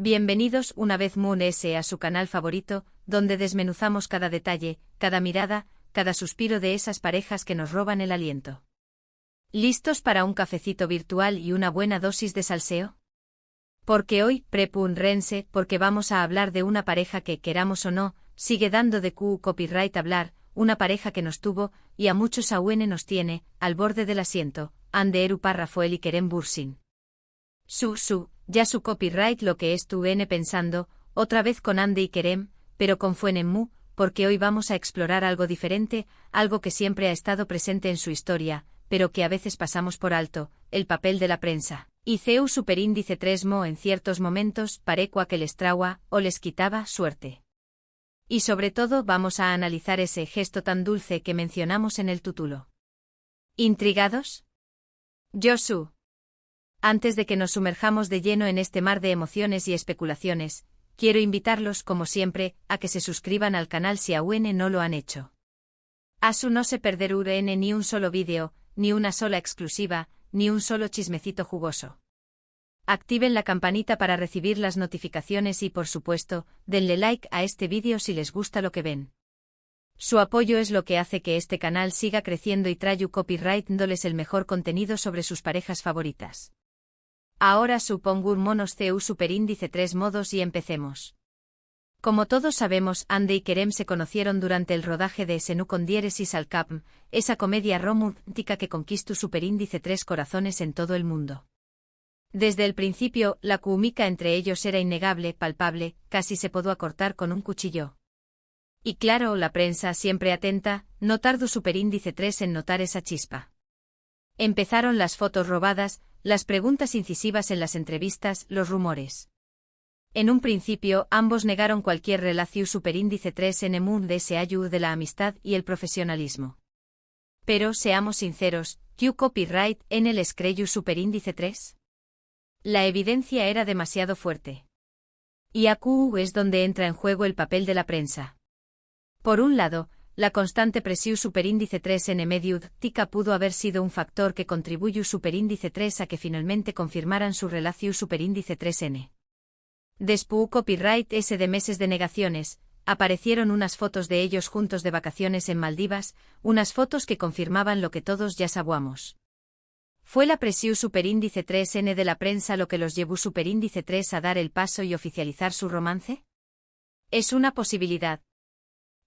Bienvenidos una vez Moon S a su canal favorito, donde desmenuzamos cada detalle, cada mirada, cada suspiro de esas parejas que nos roban el aliento. ¿Listos para un cafecito virtual y una buena dosis de salseo? Porque hoy, prepúnrense, porque vamos a hablar de una pareja que, queramos o no, sigue dando de copyright hablar, una pareja que nos tuvo, y a muchos aún nos tiene, al borde del asiento, Ande Erupa Rafael y Kerem Bürsin. Ya su copyright lo que es tu N pensando, otra vez con Ande y Kerem, pero con Fuenemu, porque hoy vamos a explorar algo diferente, algo que siempre ha estado presente en su historia, pero que a veces pasamos por alto, el papel de la prensa. Y Ceu superíndice 3 mo en ciertos momentos parecua que les traua, o les quitaba, suerte. Y sobre todo vamos a analizar ese gesto tan dulce que mencionamos en el título. ¿Intrigados? Josu. Antes de que nos sumerjamos de lleno en este mar de emociones y especulaciones, quiero invitarlos, como siempre, a que se suscriban al canal si aún no lo han hecho. Asu no se perderán ni un solo vídeo, ni una sola exclusiva, ni un solo chismecito jugoso. Activen la campanita para recibir las notificaciones y, por supuesto, denle like a este vídeo si les gusta lo que ven. Su apoyo es lo que hace que este canal siga creciendo y traigo copyright dándoles el mejor contenido sobre sus parejas favoritas. Ahora supongo un monos Ceu superíndice 3 modos y empecemos. Como todos sabemos, Ande y Kerem se conocieron durante el rodaje de Senu con Dieres y Salcapm, esa comedia romántica que conquistó superíndice 3 corazones en todo el mundo. Desde el principio, la química entre ellos era innegable, palpable, casi se pudo acortar con un cuchillo. Y claro, la prensa, siempre atenta, no tardó superíndice 3 en notar esa chispa. Empezaron las fotos robadas, las preguntas incisivas en las entrevistas, los rumores. En un principio, ambos negaron cualquier relación superíndice 3 en el mundo de ese ayudo de la amistad y el profesionalismo. Pero, seamos sinceros, ¿qué copyright en el escreyu superíndice 3? La evidencia era demasiado fuerte. Y aquí es donde entra en juego el papel de la prensa. Por un lado, la constante presión superíndice 3 en mediud tica pudo haber sido un factor que contribuyó superíndice 3 a que finalmente confirmaran su relación superíndice 3N. Después copyright ese de meses de negaciones, aparecieron unas fotos de ellos juntos de vacaciones en Maldivas, unas fotos que confirmaban lo que todos ya sabíamos. ¿Fue la presión superíndice 3N de la prensa lo que los llevó superíndice 3 a dar el paso y oficializar su romance? Es una posibilidad.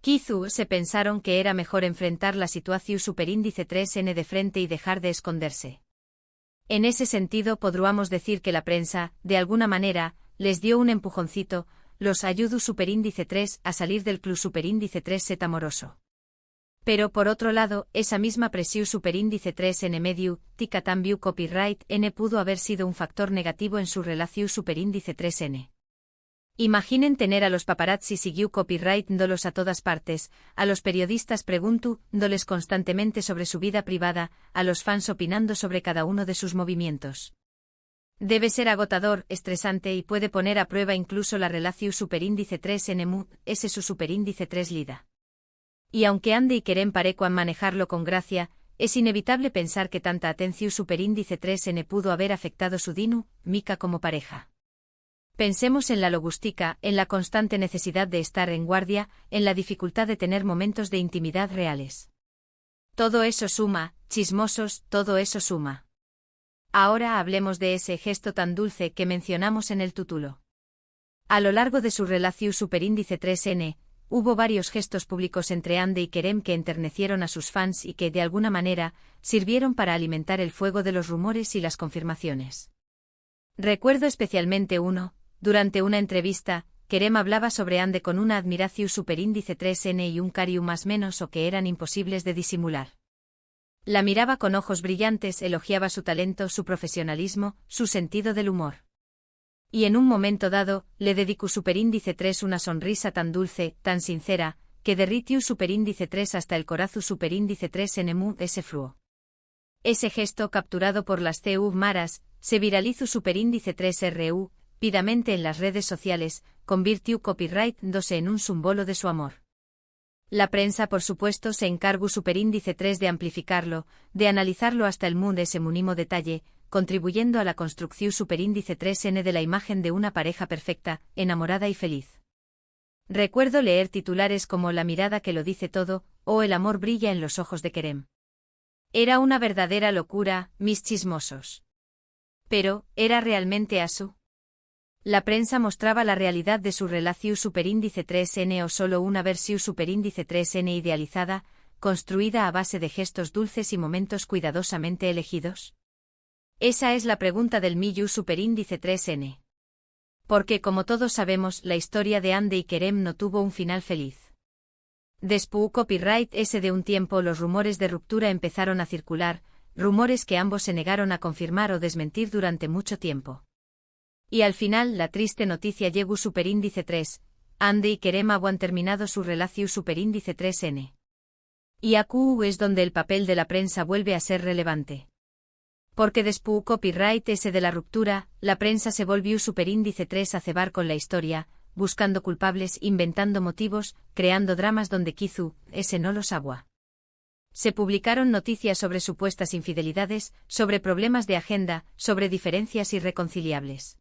Quizá se pensaron que era mejor enfrentar la situación superíndice 3N de frente y dejar de esconderse. En ese sentido podríamos decir que la prensa, de alguna manera, les dio un empujoncito, los ayudó superíndice 3 a salir del club superíndice 3 amoroso. Pero por otro lado, esa misma presión superíndice 3 en medio, tica también copyright N pudo haber sido un factor negativo en su relación superíndice 3N. Imaginen tener a los paparazzi siguió copyright dándolos a todas partes, a los periodistas preguntándoles constantemente sobre su vida privada, a los fans opinando sobre cada uno de sus movimientos. Debe ser agotador, estresante y puede poner a prueba incluso la relación superíndice 3 en emu, ese su superíndice 3 lida. Y aunque Ande y Kerem parecuan manejarlo con gracia, es inevitable pensar que tanta atención superíndice 3N pudo haber afectado su dinámica como pareja. Pensemos en la logística, en la constante necesidad de estar en guardia, en la dificultad de tener momentos de intimidad reales. Todo eso suma, chismosos, todo eso suma. Ahora hablemos de ese gesto tan dulce que mencionamos en el título. A lo largo de su relación superíndice 3N, hubo varios gestos públicos entre Ande y Kerem que enternecieron a sus fans y que, de alguna manera, sirvieron para alimentar el fuego de los rumores y las confirmaciones. Recuerdo especialmente uno. Durante una entrevista, Kerem hablaba sobre Ande con una admiración superíndice 3N y un cariño más menos o que eran imposibles de disimular. La miraba con ojos brillantes, elogiaba su talento, su profesionalismo, su sentido del humor. Y en un momento dado, le dedicó superíndice 3 una sonrisa tan dulce, tan sincera, que derritió superíndice 3 hasta el corazón superíndice 3N mu ese fruo. Ese gesto capturado por las CU maras, se viralizó superíndice 3RU, pidamente en las redes sociales, convirtió copyright dose en un símbolo de su amor. La prensa por supuesto se encargó superíndice 3 de amplificarlo, de analizarlo hasta el mundo ese mínimo detalle, contribuyendo a la construcción superíndice 3n de la imagen de una pareja perfecta, enamorada y feliz. Recuerdo leer titulares como La mirada que lo dice todo, o El amor brilla en los ojos de Kerem. Era una verdadera locura, mis chismosos. Pero, ¿era realmente Asu? La prensa mostraba la realidad de su relación superíndice 3n o solo una versión superíndice 3n idealizada, construida a base de gestos dulces y momentos cuidadosamente elegidos. Esa es la pregunta del Miyu superíndice 3n. Porque como todos sabemos, la historia de Hande y Kerem no tuvo un final feliz. Después copyright ese de un tiempo los rumores de ruptura empezaron a circular, rumores que ambos se negaron a confirmar o desmentir durante mucho tiempo. Y al final la triste noticia llegó superíndice 3, Hande y Kerem han terminado su relación superíndice 3n. Y aquí es donde el papel de la prensa vuelve a ser relevante. Porque después copyright ese de la ruptura, la prensa se volvió superíndice 3 a cebar con la historia, buscando culpables, inventando motivos, creando dramas donde Kizu, ese no los agua. Se publicaron noticias sobre supuestas infidelidades, sobre problemas de agenda, sobre diferencias irreconciliables.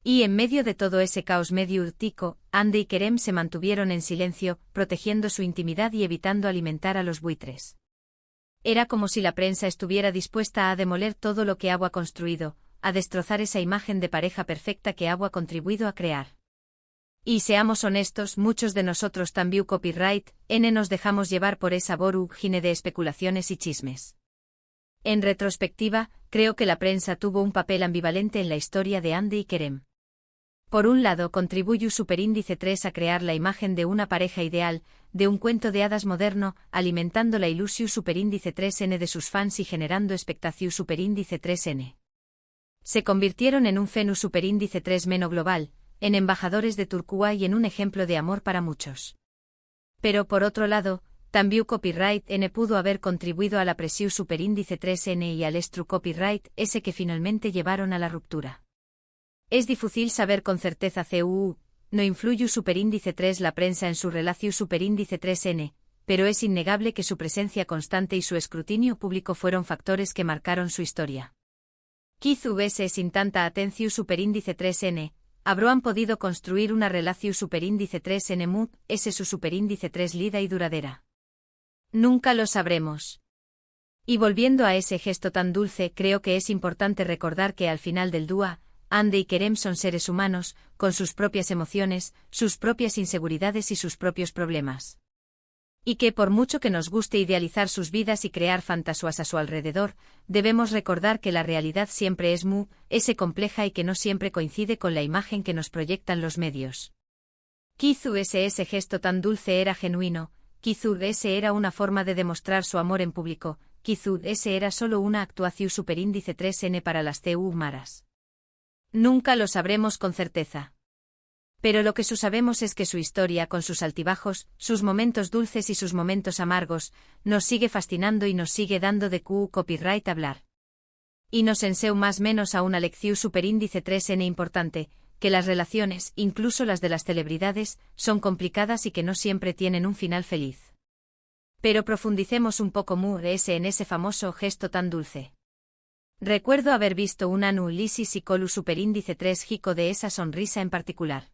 Y en medio de todo ese caos medio urtico, Hande y Kerem se mantuvieron en silencio, protegiendo su intimidad y evitando alimentar a los buitres. Era como si la prensa estuviera dispuesta a demoler todo lo que Agua ha construido, a destrozar esa imagen de pareja perfecta que Agua ha contribuido a crear. Y seamos honestos, muchos de nosotros también copyright, nos dejamos llevar por esa voragine de especulaciones y chismes. En retrospectiva, creo que la prensa tuvo un papel ambivalente en la historia de Hande y Kerem. Por un lado contribuyó superíndice 3 a crear la imagen de una pareja ideal, de un cuento de hadas moderno, alimentando la ilusión superíndice 3n de sus fans y generando expectación superíndice 3n. Se convirtieron en un fenus superíndice 3 meno global, en embajadores de Turquía y en un ejemplo de amor para muchos. Pero por otro lado, también copyright n pudo haber contribuido a la presión superíndice 3n y al estru copyright ese que finalmente llevaron a la ruptura. Es difícil saber con certeza no influyó superíndice 3 la prensa en su relación superíndice 3n, pero es innegable que su presencia constante y su escrutinio público fueron factores que marcaron su historia. Kizu ese sin tanta atención superíndice 3n, habrán podido construir una relación superíndice 3n mu, ese su superíndice 3 lida y duradera. Nunca lo sabremos. Y volviendo a ese gesto tan dulce, creo que es importante recordar que al final del dúa, Hande y Kerem son seres humanos, con sus propias emociones, sus propias inseguridades y sus propios problemas. Y que por mucho que nos guste idealizar sus vidas y crear fantasías a su alrededor, debemos recordar que la realidad siempre es ese compleja y que no siempre coincide con la imagen que nos proyectan los medios. Kizu ese gesto tan dulce era genuino, Kizu ese era una forma de demostrar su amor en público, Kizu ese era solo una actuación superíndice 3n para las TU maras. Nunca lo sabremos con certeza. Pero lo que sabemos es que su historia, con sus altibajos, sus momentos dulces y sus momentos amargos, nos sigue fascinando y nos sigue dando de copyright hablar. Y nos enseña más menos a una lección superíndice 3n importante, que las relaciones, incluso las de las celebridades, son complicadas y que no siempre tienen un final feliz. Pero profundicemos un poco en ese famoso gesto tan dulce. Recuerdo haber visto un análisis y colu superíndice 3 jico de esa sonrisa en particular.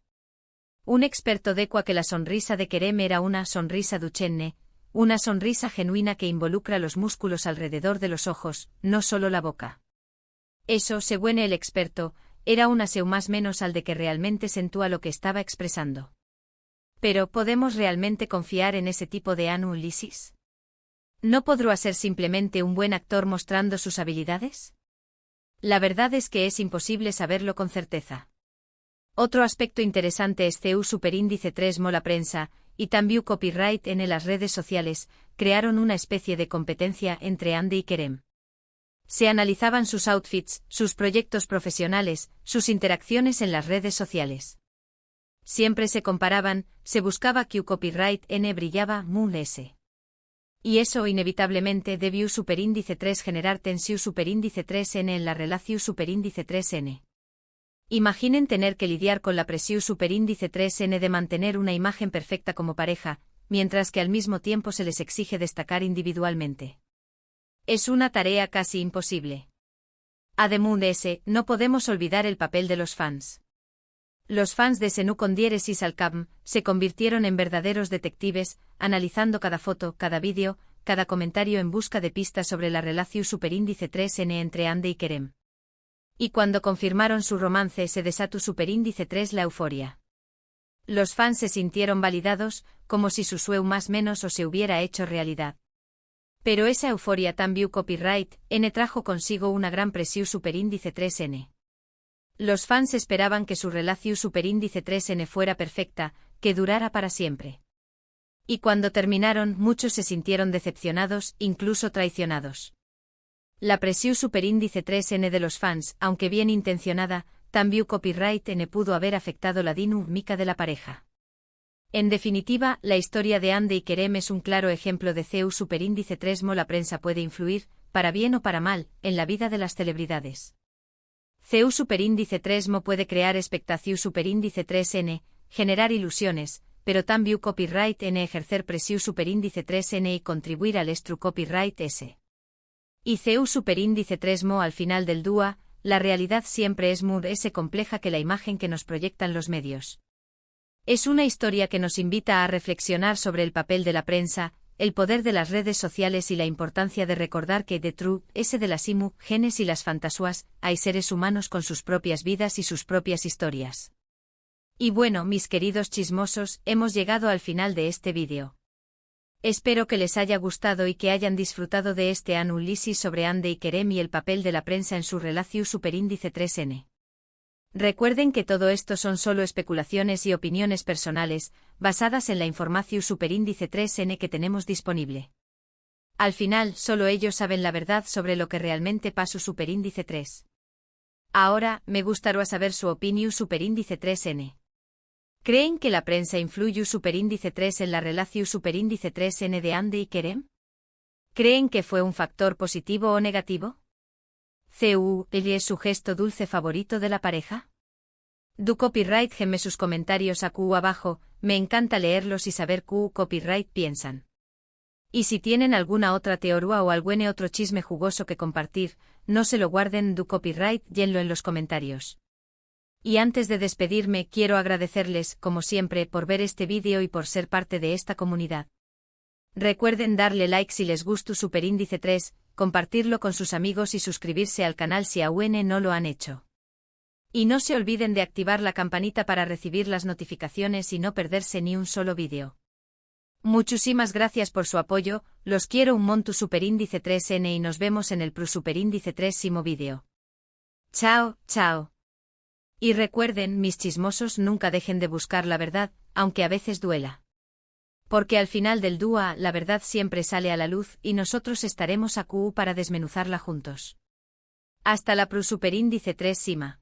Un experto decua que la sonrisa de Kerem era una sonrisa duchenne, una sonrisa genuina que involucra los músculos alrededor de los ojos, no solo la boca. Eso, según el experto, era un aseo más menos al de que realmente sentía lo que estaba expresando. Pero, ¿podemos realmente confiar en ese tipo de análisis? ¿No podrá ser simplemente un buen actor mostrando sus habilidades? La verdad es que es imposible saberlo con certeza. Otro aspecto interesante es que superíndice 3 la prensa, y también copyright en las redes sociales, crearon una especie de competencia entre Hande y Kerem. Se analizaban sus outfits, sus proyectos profesionales, sus interacciones en las redes sociales. Siempre se comparaban, se buscaba que copyright n brillaba s. Y eso inevitablemente debió superíndice 3 generar tensión superíndice 3n en la relación superíndice 3n. Imaginen tener que lidiar con la presión superíndice 3n de mantener una imagen perfecta como pareja, mientras que al mismo tiempo se les exige destacar individualmente. Es una tarea casi imposible. Además, no podemos olvidar el papel de los fans. Los fans de Senu con diéresis al Capm se convirtieron en verdaderos detectives, analizando cada foto, cada vídeo, cada comentario en busca de pistas sobre la relación superíndice 3N entre Ande y Kerem. Y cuando confirmaron su romance se desató superíndice 3 la euforia. Los fans se sintieron validados, como si su sueño más menos o se hubiera hecho realidad. Pero esa euforia también copyright N trajo consigo una gran presión superíndice 3N. Los fans esperaban que su relación superíndice 3N fuera perfecta, que durara para siempre. Y cuando terminaron, muchos se sintieron decepcionados, incluso traicionados. La presión superíndice 3N de los fans, aunque bien intencionada, también copyright N pudo haber afectado la dinámica de la pareja. En definitiva, la historia de Ande y Kerem es un claro ejemplo de CEU superíndice 3mo. La prensa puede influir, para bien o para mal, en la vida de las celebridades. CEU superíndice 3mo puede crear expectación superíndice 3N, generar ilusiones, pero también copyright N ejercer presión superíndice 3N y contribuir al estru copyright S. Y CEU superíndice 3mo al final del dúa, la realidad siempre es muy compleja que la imagen que nos proyectan los medios. Es una historia que nos invita a reflexionar sobre el papel de la prensa, el poder de las redes sociales y la importancia de recordar que detrás de las imágenes y las fantasías, hay seres humanos con sus propias vidas y sus propias historias. Y bueno, mis queridos chismosos, hemos llegado al final de este vídeo. Espero que les haya gustado y que hayan disfrutado de este análisis sobre Ande y Kerem y el papel de la prensa en su relación superíndice 3N. Recuerden que todo esto son solo especulaciones y opiniones personales, basadas en la información superíndice 3N que tenemos disponible. Al final, solo ellos saben la verdad sobre lo que realmente pasó superíndice 3. Ahora, me gustaría saber su opinión superíndice 3N. ¿Creen que la prensa influye superíndice 3 en la relación superíndice 3N de Ande y Kerem? ¿Creen que fue un factor positivo o negativo? ¿Es su gesto dulce favorito de la pareja? Du copyright gemme sus comentarios abajo, me encanta leerlos y saber copyright piensan. Y si tienen alguna otra teoría o algún otro chisme jugoso que compartir, no se lo guarden du copyright, llenlo en los comentarios. Y antes de despedirme quiero agradecerles, como siempre, por ver este vídeo y por ser parte de esta comunidad. Recuerden darle like si les gustó superíndice 3, compartirlo con sus amigos y suscribirse al canal si aún no lo han hecho. Y no se olviden de activar la campanita para recibir las notificaciones y no perderse ni un solo vídeo. Muchísimas gracias por su apoyo, los quiero un montón superíndice 3N y nos vemos en el superíndice 3mo vídeo. Chao, chao. Y recuerden, mis chismosos, nunca dejen de buscar la verdad, aunque a veces duela. Porque al final del dúa la verdad siempre sale a la luz y nosotros estaremos aquí para desmenuzarla juntos. Hasta la superíndice 3 Sima.